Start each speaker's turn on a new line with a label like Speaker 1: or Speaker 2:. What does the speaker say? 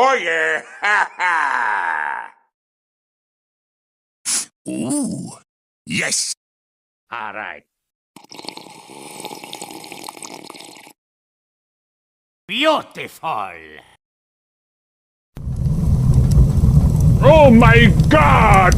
Speaker 1: Oh yeah! Ha ha!
Speaker 2: Ooh, yes.
Speaker 1: All right. Beautiful.
Speaker 3: Oh my God!